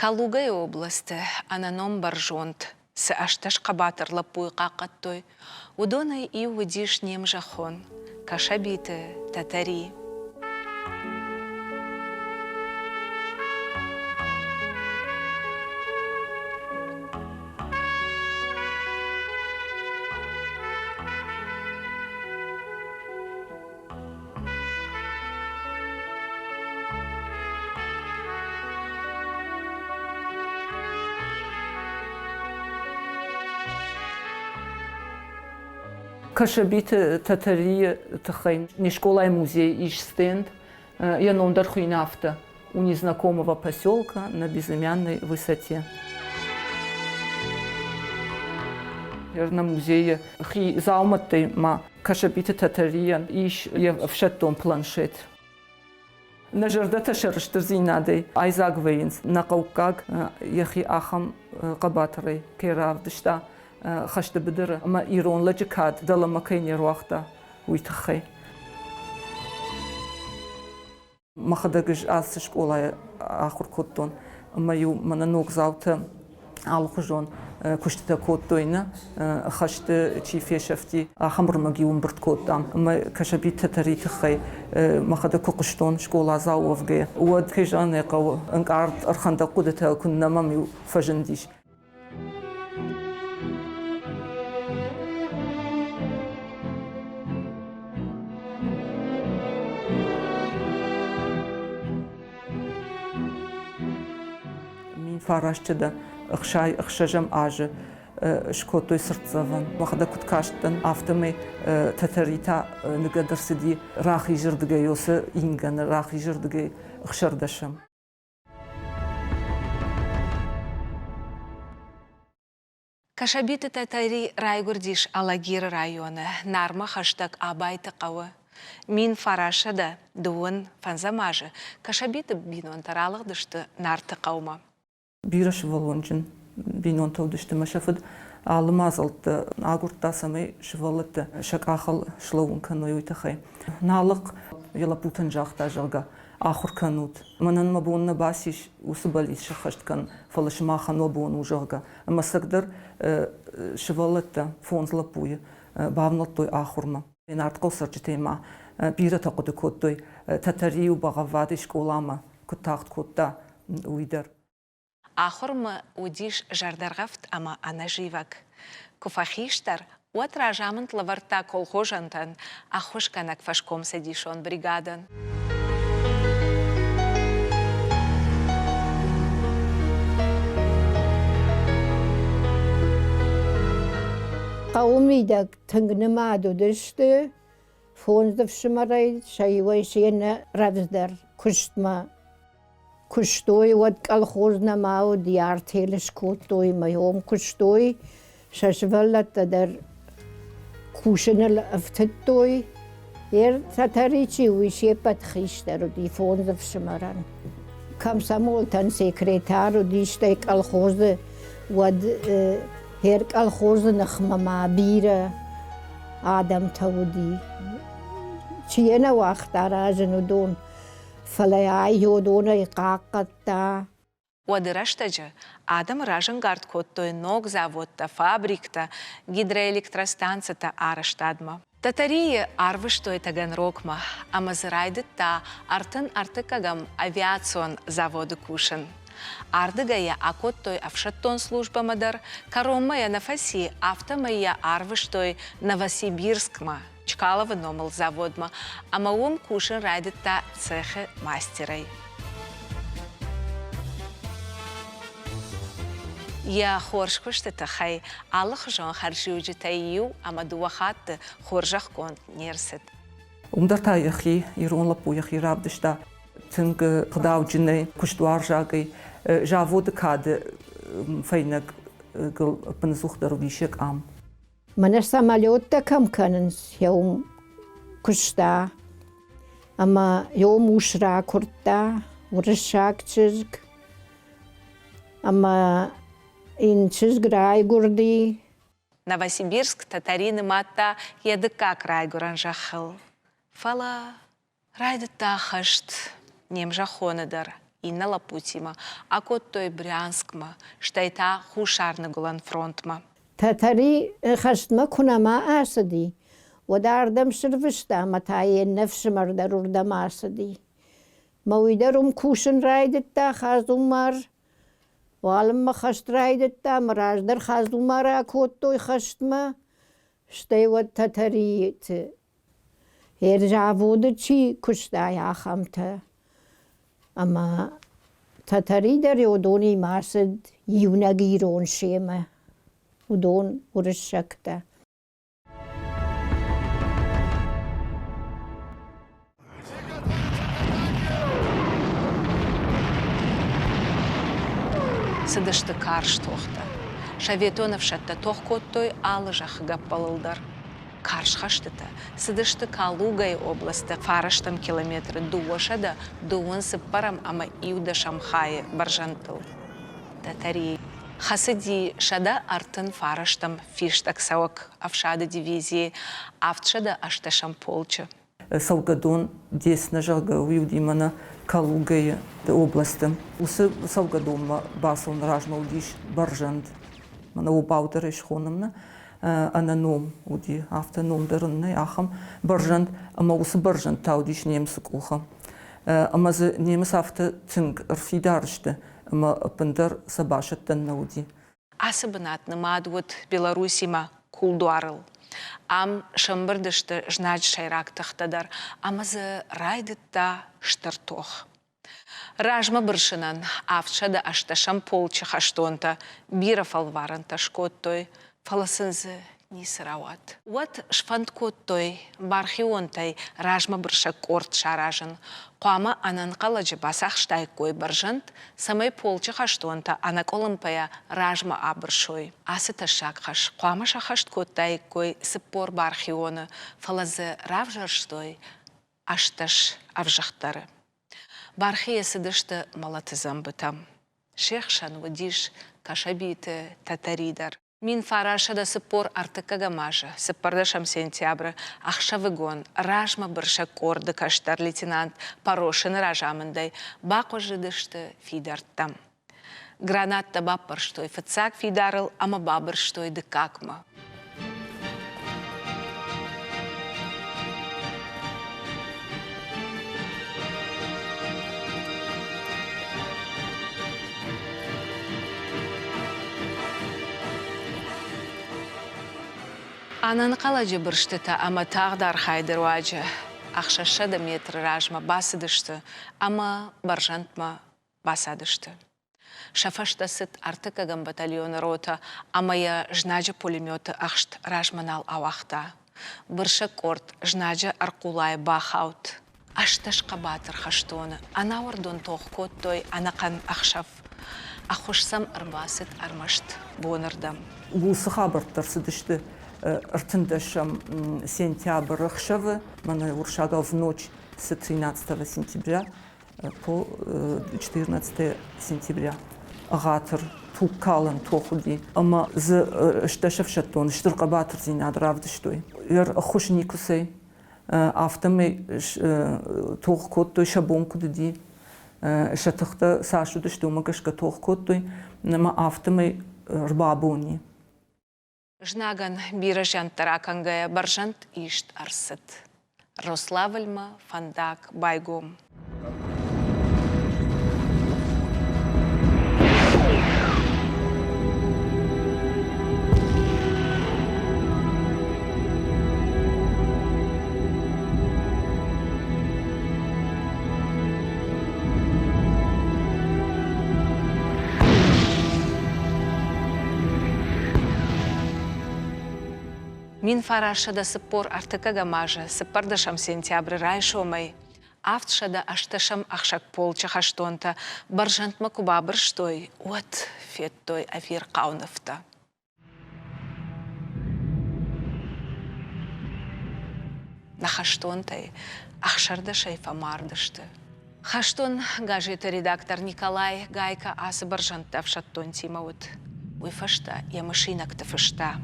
Калугай области ананом баржонт, с ашташ кабатыр лапуй какаттой, удоной и удиш нем жахон, кашабиты татари. Кашабиты татари тахайн, не школа и музей ищ стенд, я номдар хуйнафта у незнакомого поселка на безымянной высоте. Я на музее хи зауматты ма кашабиты татария ищ я в шаттом планшет. На жардата шарштырзинадей айзаг вейнс на каукаг яхи ахам кабатры керавдышта. خشت بدر اما ایران لجکات دل مکینی روخته ویتخی مخدعش از شکلای آخر کتون اما یو من نوگزاوت آلخوجون کشته کتوینه خشت چی فیشفتی خمر مگیون برد کتام اما کشبیت تریت خی مخدع کقشتون شکلا زاوفگی ود کجانه قو انقارد ارخنده قدرت کنن مامیو فجندیش فاراشتده اخشاجم آج شکوتوی سرتزون وقتی کت کاشتن آفتمی تتریتا نقدر سدی راخی جردگی یوس اینگن راخی جردگی اخشردشم Кашабиты татари райгурдиш алагир районы, нарма хаштаг абайты қауы. Мин фарашада дуын фанзамажы, кашабиты бинон таралық дышты нарты қаума. Бираш волонжин бинон таудышты машафыд алымазылты агурттасамай шывалыты шакахал шлоун каной уйтахай. Налык ялапутан жахта жага ахур канут. Манан мабонна басиш усыбалис шахашткан фалашмахан мабон ужага. Масагдар шывалыты фонзлапуй бавналтой ахурма. Нарткал сарчитема бира тақуды коддой татарию бағавады школама кутахт кодда уйдар. Ахурмы удиш жардаргафт ама анаживак. Куфахиштар уатражамынт лаварта колхожантан ахушканак фашком садишон бригадан. قوميدك تنجنما دودشت فونز دفشمري شيوي شينا رفزدر كشتما كشتوي ودك الخوزنا ماو ديار تيلش كوتوي ما يوم كشتوي ششفلت در كوشن الافتتوي ير تتريشي ويشي بتخيشتر ودي فونز دفشمران كم سمول تن سيكريتار وديشتك الخوز ود هيرك الخوز نخمة مع بيرة آدم تودي چينا وقت راجنو دون فلاي يودون يقاقتا Уадырашта Адам ражен гард коттой ног заводта, фабрикта, гидроэлектростанцията араштадма. Татарии арвыштой таган рокма, амазырайдытта артын артыкагам авиацион заводы кушын. Ардыгая акоттой авшаттон службамадар, кароммая нафаси автомая арвыштой Новосибирскма, Чкалова номал заводма, амаум кушын райдытта цехы мастерой. Я хоршкушты тахай, аллах жон харжиуджи тайю, амадуахат хоржах конт нерсет. Умдарта яхи, ирон лапу яхи рабдышта, тынг қдауджины, куштуар жагай, жаводы кады файнаг гыл пынзухдар вишек ам. Mana samolyotta kam kanens yom kushta, ama yom ushra kurta, urishak çizg, ama in çizg raygurdi. Новосибирск татарины матта едыка крайгуран жахыл. Фала райды тахашт нем жахоныдар. Инна Лапутима, а коттой Брянскма, штайта хушарны гулан фронтма. Татари хашма кунама асади. وداردم شرفشتا متای نفس مردر اردم آسدی. مویدرم کوشن رایدتا خازومار. والم خشت رایدتا مراجدر خازومارا کوتوی خشتما. شتی و تتریت. هرجا بود چی کشتا یا خمتا. اما تتری در یودونی ماسد یونگیرون شیمه. ودون ورشکتا. Сыдышты карш тоқта. Шаветонов шатта тоқ коттой алыжақ гаппалылдар. Карш хаштыта. Сыдышты Калугай областы фараштам километры дуошада дуын сыппарам ама иуда шамхайы баржантыл. Татари. Хасыди шада артын фараштам фиштак сауак авшады дивизии, автшада ашташам полчы. Салгадон десна жалга уюдимана Калугай областы. Усы Салгадон басыл ражма удиш баржант. Мана убаудыр ешхонымна ананом уди автоном дырынны ахам баржант, ама усы баржант таудиш немсы кулхам. Ама зы немыс авто цинг рфидарышты, ама пындар сабашаттан науди. Асыбынатны мадуыт Беларусима кулдуарыл. Ам шамбырдышты жнач шайрактахтадар, амазы райдытта штартох. Ражма быршынан авчада ашташам полчы хаштонта, биров алваранта шкоттой, фаласынзы нисырават. Вот шфанткоттой, бархионтай ражма бырша корт шаражын. Қуама анан қаладжы басақ штайкой баржант, самай полчы хаштонта анак олымпая ражма абыршой. Асы ташак хаш, қуама шахашт коттайкой сыппор бархионы, фалазы равжарштой, ашташ авжақтары. Бархия сыдышты малатызам бытам. Шехшан вадиш кашабиты татаридар. Мин фарашада сыппор артыкага мажа, сыппардашам сентябры, ақша вагон, ражма бырша корды каштар лейтенант Порошин ражамындай, бақо жыдышты фидарттам. Гранатта баппарштой фыцак фидарыл, ама бабырштой дыкакма. Анан қаладжы бұрштыта, ама тағдар хайдыр уаджы. Ақшашада метр ражма басыдышты, ама баржантма басадышты. Шафашта сыт артыкагам батальоны рота, ама я жнаджы пулеметы ақшт ражманал ауақта. Бұршы корт жнаджы арқулай бахаут. Ашташқа батыр хаштоны, ана ордон тоқ коттой, анақан ақшав. Ақушсам арбасыт армашт бонырдам. Гусы хабарттар сыдышты. Артындашам сентябрь рахшавы, мана уршага в ночь с 13 сентября по 14 сентября. Агатыр туккалын тохуди, ама з шташав шатон, штурка батыр зинад равдыштой. Ер хушникусей, автомей тох коттой шабонку ди, шатахта сашу дыштой, магашка тох коттой, нама автомей рбабони. Жнаган бирожан таракангая баржант ишт арсыт. Рославльма, фандак, байгом. Мин фарашада сыппор артыкага мажа, сыппардашам сентябрь райшомай. Автшада ашташам ақшак полчы хаштонта, баржантма куба бірштой, от феттой афир қауныфта. На хаштонтай ақшарда шайфа мардышты. Хаштон газеты редактор Николай Гайка асы баржантта авшаттон тимаут. Уйфашта, я машинакта фашта.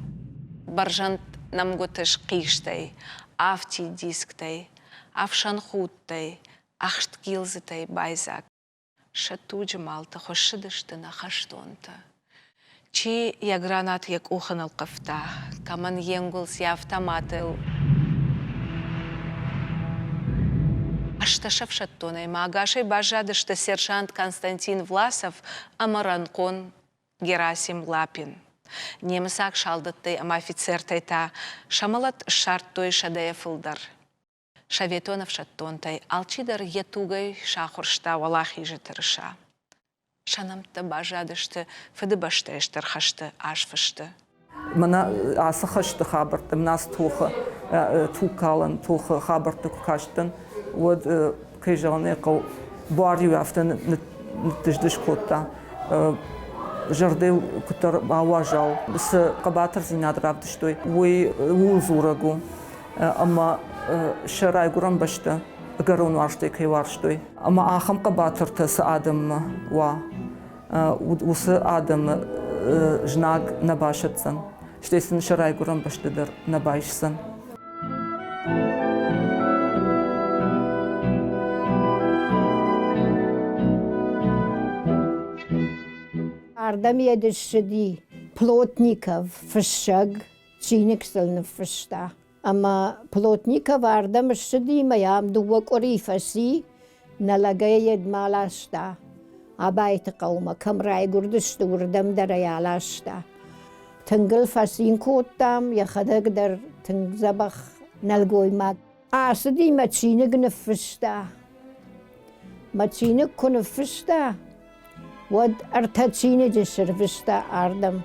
Баржант нам готыш қиыштай, авти дисктай, авшанхуттай, ахшт килзытай байзак. шату джмалта хошидышты на хаштонта. Чи я гранат як уханал кафта, каман енгулс я автоматил. Ашташав шаттоной магашей бажадышты сержант Константин Власов амаранкон Герасим Лапин. Немсак шалдытты ама офицер тайта шамалат шарт той шадая фылдар. Шаветонов шаттонтай алчидар етугай шахуршта валахи житырыша. Шанамты бажадышты фыды баштайштыр хашты ашфышты. Мана асы хашты хабырты, мнас тухы, тухалын, тухы хабырты каштын, вот кайжаны қау барью афтын нытыждыш котта. Жардел, который аважал, с кабатер зинадравды, что вы узурагу, ама шарай гурам башта, гарон варштай кайварштой, ама ахам кабатер с Адам ва, ус Адам жнаг набашатсан, что если шарай гурам башта дар набайшсан. Ардам едешди Плотников фшаг чинексельн фшта. Ама Плотников ардам шди маям дуак орифаси налагаед малашта. Абайт қаума камрай гурдышты урдам дараялашта. Тынгыл фасин коттам яхадаг дар тынгзабах налгой мак. Асди мачинег нфшта. Мачинег конфшта. ود ارتچینه جسر وستا آردم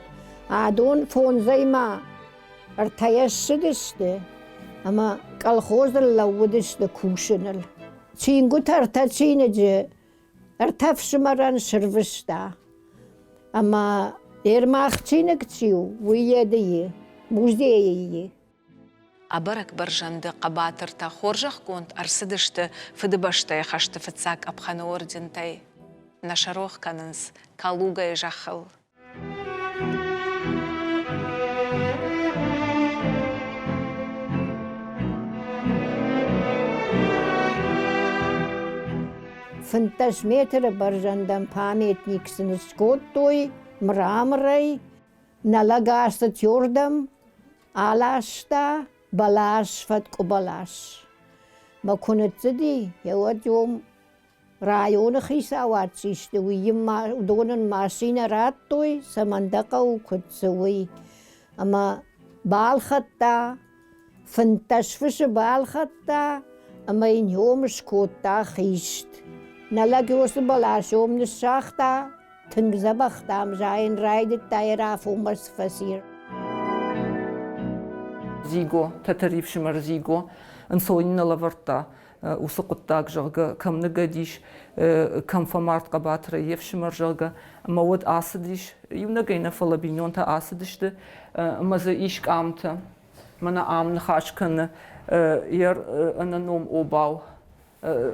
آدون فونزای ما ارتیاش دسته اما کل خوز لودسته کوشنل چینگو ارتچینه ج ارتفش مران سروستا اما درماخچینه کچیو ویه دیه موزیه أبرك برجند قباتر تا خورجخ كنت أرسدشت فدبشتي خشت فتساك أبخان وردنتي نشروخ كننس كالوغا يجخل فنتاش متر برجندم پاميتنيك سنسكوتوي مرامري نلقاست يوردم علاشتا بلاش فتكو بلاش ما كنت زدي يود يوم رايون خيسا واتشيشت ويما دون ماشين راتوي سمندقا وكتسوي اما بالخطا فنتشفش بالخطا اما ان يوم شكوتا خيشت نلاقيوس بلاش يوم نشاختا تنجزبختا مجاين رايد التايرا فومرس فسير زيغو تتريف شمر زيغو انسوين لافرتا وسقطاك جرجا كم نجديش كم فمارت قباتر يفشمر جرجا مواد آسديش يونجينا فلبينون تا آسديش ده ماذا إيش كامته منا آم نخاش كن ير أنا نوم أوباو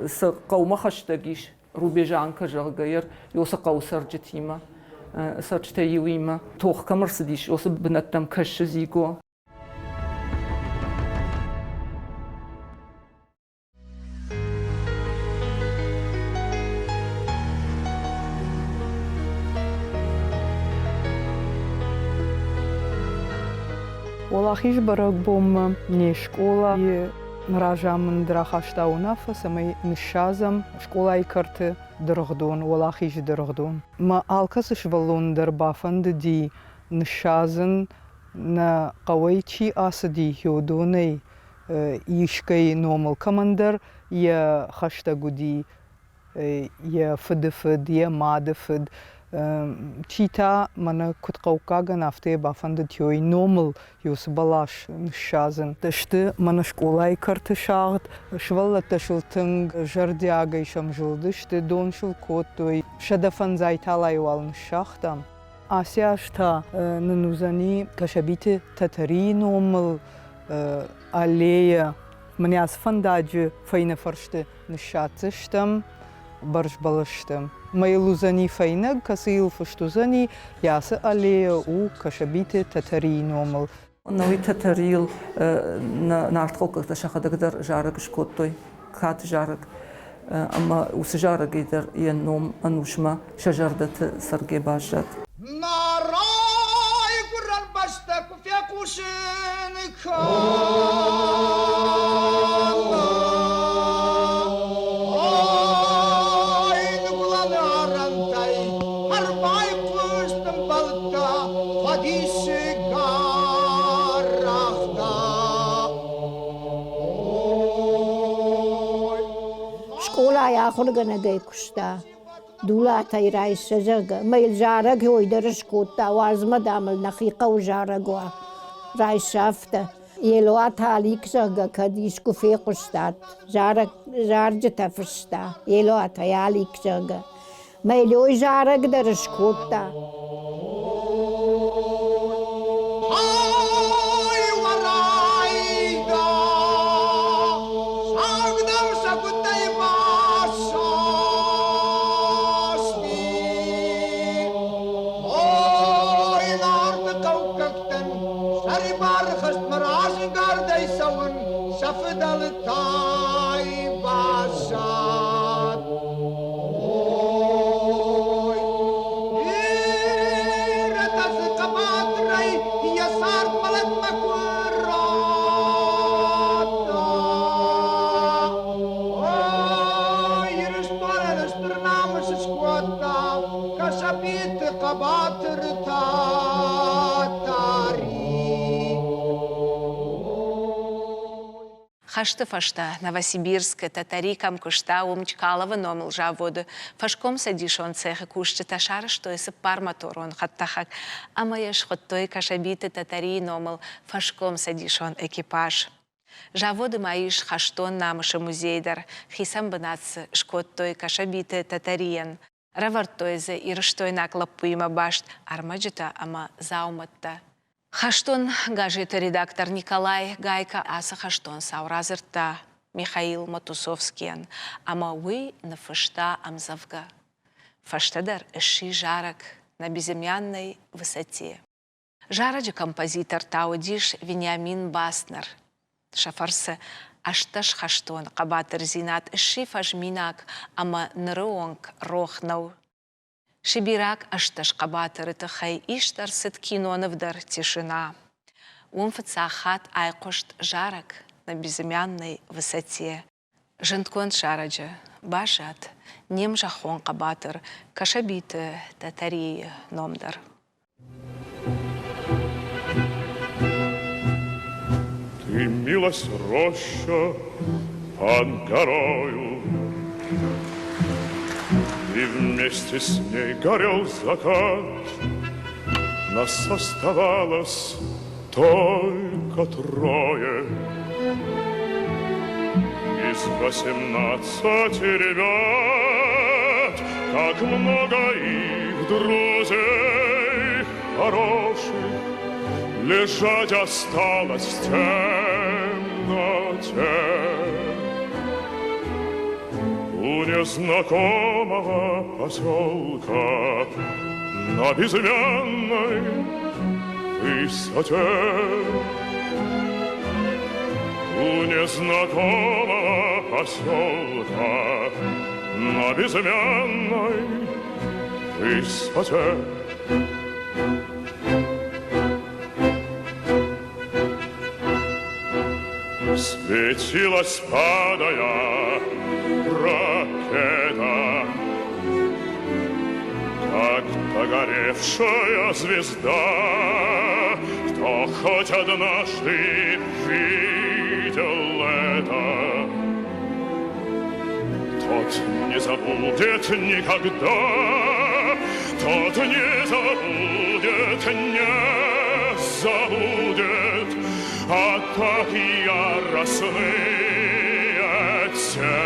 سقوم خشتجيش روبيجان كجرجا ير يوسقو سرجتيما سرجتيويما توخ كمرسديش يوسب بنتم كش زيغو Олахиш барак бом не школа и мражам драхаштауна фасамай ншазам школа и карты дорогдон олахиш дорогдон ма алкасш валон дербафанд ди ншазан на кавайчи асди хёдоней ишкай номал командир я хаштагуди я фдфд я мадфд چیتا من کت قوقاگا نفته بافند تیوی نومل یوس بالاش نشازن دشته من شکولای کرد شاغد شوال تشلتنگ جردیاگای شمجلدشته دونشل کوتوی شدفن زایتالای وال نشاختم آسیاش تا ننوزانی کشبیت تتری نومل علیه من از فنداج فین فرشته نشاتشتم برش بالشتم مايلوزاني فينق كسيل فشتوزاني ياس عليه و كشبيته تتري نومل نوي تتريل نارتقوك تشاخد قدر جارك شكوتوي كات جارك أما وسجارة قدر ينوم أنوشما شجرة سرقي باشات ناراي قرر بستك في قوشنك Школа яхургана гайкушта. Дула тайрай сажага. Майл жараг хойдерш кота вазма дамл нахиqa وجارagwa. Рай шафта. Елуа талик жага кадишку феқустат. Жарджа тафшта. Елуа таялик жага. Майл жараг дерш кота. Хашта-фашта, Новосибирск, татарикам кушта, умчкалова номыл жаводы. Фашком садишон цеха кушча ташара, что если пар моторон хаттахак. А моеш хоттой кашабиты татари номыл, фашком садишон экипаж. Жаводы маиш хаштон намыша музейдар, хисам бынац шкоттой кашабиты татариян. Равартойзе ирыштой наклаппуима башт, армаджита ама зауматта. Хаштон гажет редактор Николай Гайка, аса хаштон сауразырта Михаил Матусовскиян, ама уи на фашта амзавга. Фаштадар иши жарак на безымянной высоте. Жараджи композитор таудиш Вениамин Баснер. Шафарсы ашташ хаштон қабатыр зинат иши фажминак, ама нырыонг рохнау. Шибирак ашташ қабатыры тахай иштар сыт киноновдар тишина. Умфацахат айқошт жарак на безымянной высоте. Жынткон шараджа, башат, нем жахон қабатыр, кашабиты татари номдар. Ты милась роща под горою, и вместе с ней горел закат. Нас оставалось только трое из 18 ребят. Как много их друзей хороших лежать осталось в темноте. У незнакомого поселка на безымянной высоте. У незнакомого поселка на безымянной высоте. Светилась, падая, ракета, как догоревшая звезда. Кто хоть однажды видел это, тот не забудет никогда, тот не забудет, не забудет. Атаки яростные те.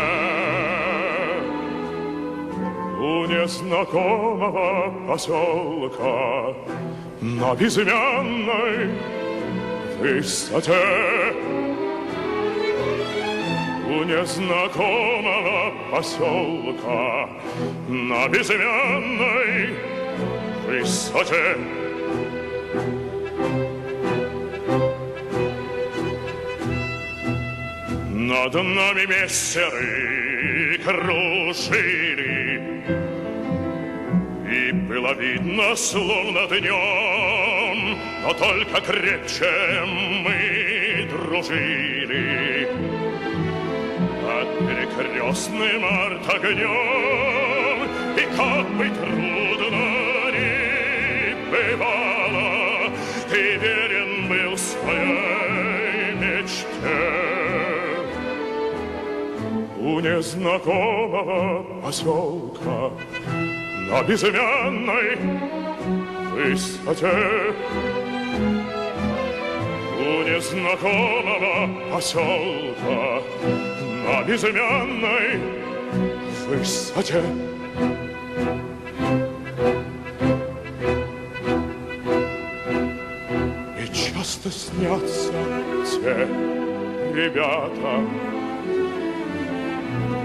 У незнакомого поселка на безымянной высоте. У незнакомого поселка на безымянной высоте. Над нами мессеры кружили. И было видно, словно днем, но только крепче мы дружили. Под перекрестным артогнем, и как бы трудно ни бывало, ты верен был своей мечте. У незнакомого поселка на безымянной высоте, у незнакомого поселка на безымянной высоте. И часто снятся те ребята,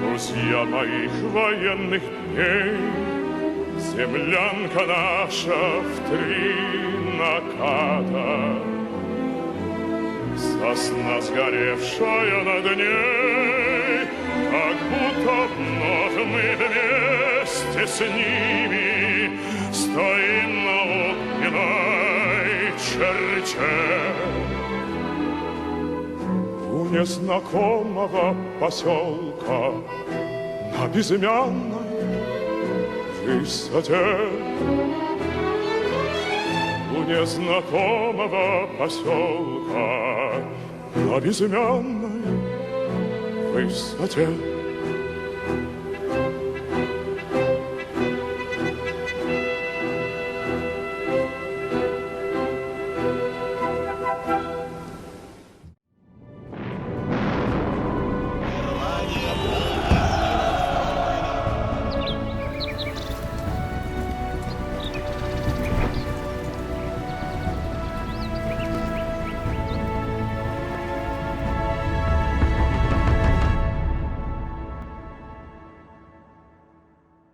друзья моих военных дней. Землянка наша в 3 наката, сосна сгоревшая над ней, как будто вновь мы вместе с ними стоим на огненной черте. У незнакомого поселка на безымянной высоте, у незнакомого поселка на безымянной высоте.